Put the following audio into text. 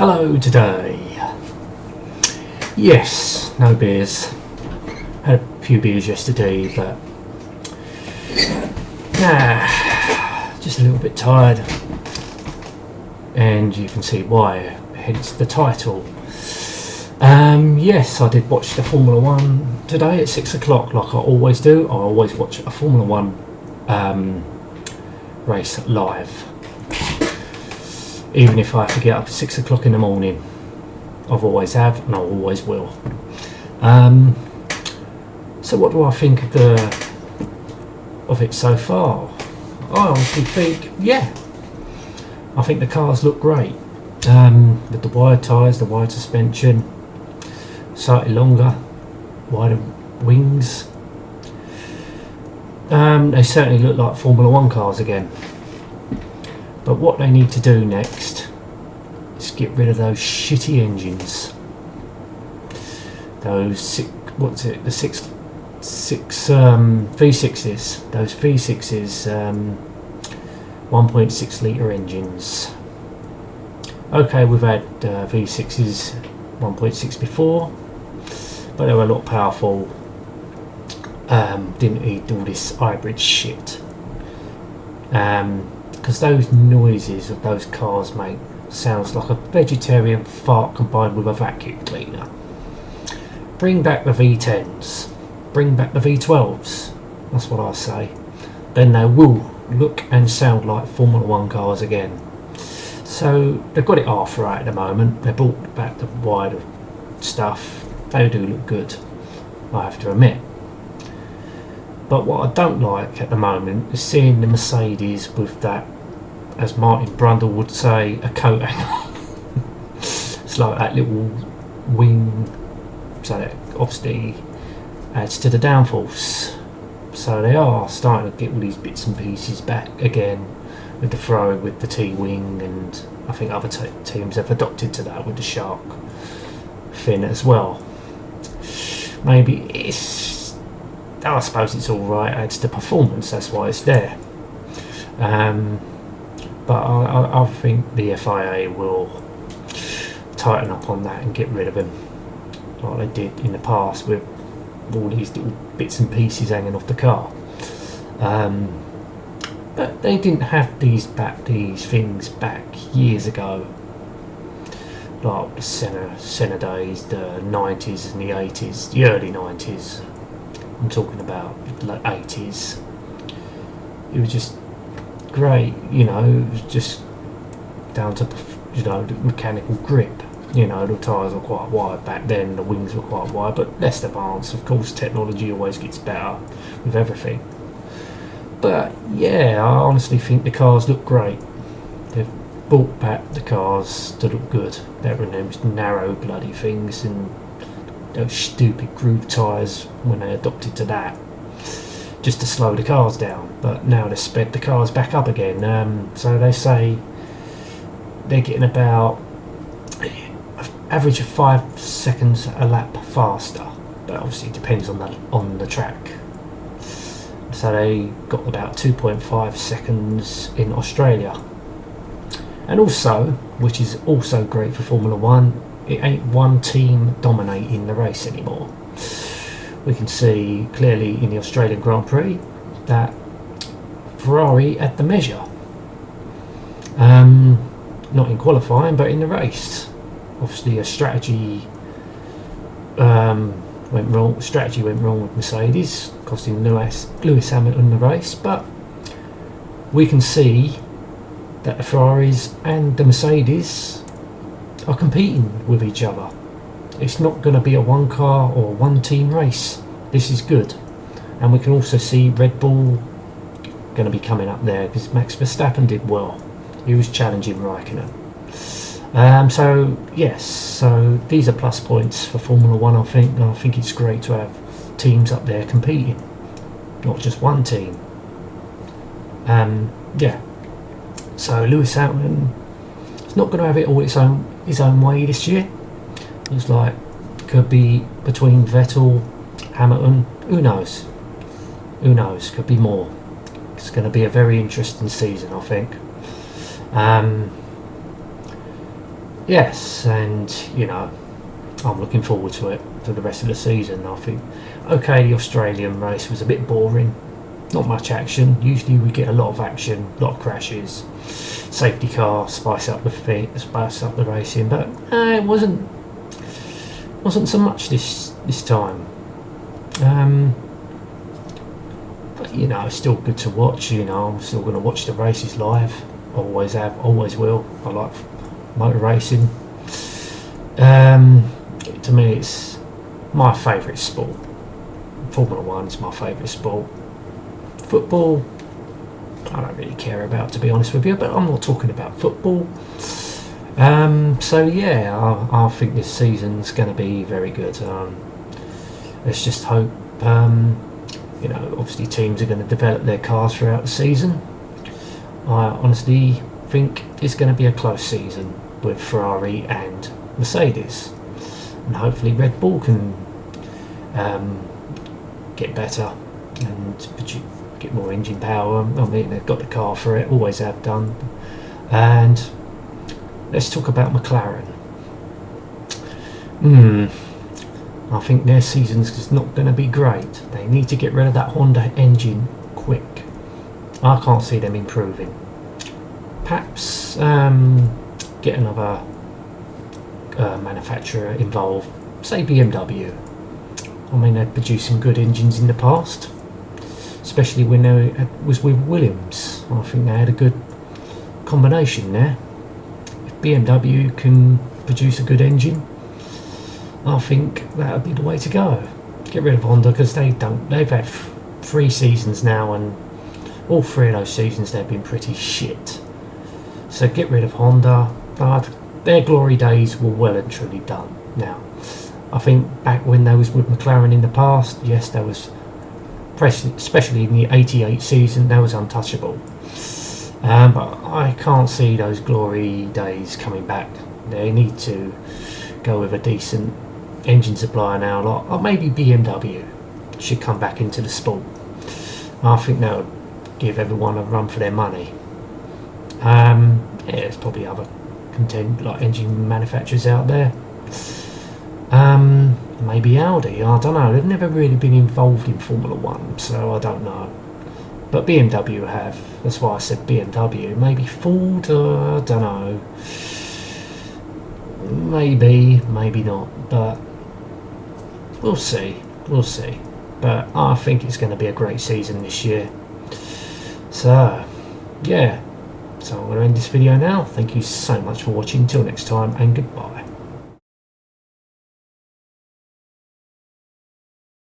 Hello today. Yes, no beers. Had a few beers yesterday, but just a little bit tired. And you can see why, hence the title. Yes, I did watch the Formula 1 today at 6 o'clock, like I always do. I always watch a Formula 1 race live. Even if I have to get up at 6 o'clock in the morning. I've always have and I always will. So what do I think of it so far? I honestly think, I think the cars look great. With the wide tyres, the wide suspension, slightly longer, wider wings. They certainly look like Formula 1 cars again. But what they need to do next is get rid of those shitty engines. Those V6s. Those V6s, 1.6 litre engines. Okay, we've had V6s 1.6 before, but they were a lot powerful. Didn't need all this hybrid shit. Because those noises of those cars make sounds like a vegetarian fart combined with a vacuum cleaner. Bring back the V10s, bring back the V12s, that's what I say. Then they will look and sound like Formula 1 cars again. So they've got it half right at the moment. They brought back the wider stuff. They do look good, I have to admit. But what I don't like at the moment is seeing the Mercedes with that, as Martin Brundle would say, a coat hanger. It's like that little wing, so that obviously adds to the downforce. So they are starting to get all these bits and pieces back again with the Ferrari, with the T-wing, and I think other teams have adopted to that with the shark fin as well. Maybe I suppose it's alright, adds to performance, that's why it's there. But I think the FIA will tighten up on that and get rid of him, like they did in the past with all these little bits and pieces hanging off the car. But they didn't have these things back years ago, like the Senna days, the 90s and the 80s, the early 90s. I'm talking about like 80s. It was just great, it was just down to, the mechanical grip. The tyres were quite wide back then, the wings were quite wide, but less advanced. Of course, technology always gets better with everything. But I honestly think the cars look great. They've brought back the cars to look good. Better than those narrow bloody things and those stupid groove tyres when they adopted to that, just to slow the cars down. But now they've sped the cars back up again. So they say they're getting about average of 5 seconds a lap faster, but obviously it depends on the track. So they got about 2.5 seconds in Australia. And also, which is also great for Formula 1, it ain't one team dominating the race anymore. We can see clearly in the Australian Grand Prix that Ferrari had the measure. Not in qualifying, but in the race. Obviously a strategy went wrong with Mercedes, costing Lewis Hamilton the race, but we can see that the Ferraris and the Mercedes are competing with each other. It's not going to be a one car or one team race. This is good. And we can also see Red Bull going to be coming up there because Max Verstappen did well. He was challenging Raikkonen. So these are plus points for Formula 1, I think. And I think it's great to have teams up there competing, not just one team. So Lewis Hamilton is not going to have it all his own way this year. Looks like could be between Vettel, Hamilton. Who knows? Could be more. It's going to be a very interesting season, I think. yes, and you know, I'm looking forward to it for the rest of the season. I think, okay, the Australian race was a bit boring, not much action. Usually we get a lot of action, a lot of crashes, safety car, spice up the racing, but it wasn't so much this time. But you know, it's still good to watch. You know, I'm still going to watch the races live. Always have, always will. I like motor racing. To me, it's my favourite sport. Formula One is my favourite sport. Football, I don't really care about, to be honest with you, but I'm not talking about football. So yeah, I think this season's going to be very good. Let's just hope, you know, obviously teams are going to develop their cars throughout the season. I honestly think it's going to be a close season with Ferrari and Mercedes, and hopefully Red Bull can get better and get more engine power. I mean, they've got the car for it, always have done. And let's talk about McLaren. I think their season's just not going to be great. They need to get rid of that Honda engine quick. I can't see them improving. Perhaps get another manufacturer involved, say BMW. I mean, they've produced some good engines in the past, especially when they was with Williams. I think they had a good combination there. If BMW can produce a good engine, I think that would be the way to go. Get rid of Honda, because they've had 3 seasons now, and all 3 of those seasons they've been pretty shit. So get rid of Honda. Their glory days were well and truly done now. I think back when they was with McLaren in the past, yes, there was, especially in the 88 season, that was untouchable. But I can't see those glory days coming back. They need to go with a decent engine supplier now, or maybe BMW should come back into the sport. I think that would give everyone a run for their money. Yeah, there's probably other engine manufacturers out there. Maybe Audi, I don't know. They've never really been involved in Formula One, so I don't know. But BMW have. That's why I said BMW. Maybe Ford, I don't know. Maybe, maybe not. But we'll see. We'll see. But I think it's going to be a great season this year. So, yeah. So I'm going to end this video now. Thank you so much for watching. Until next time, and goodbye.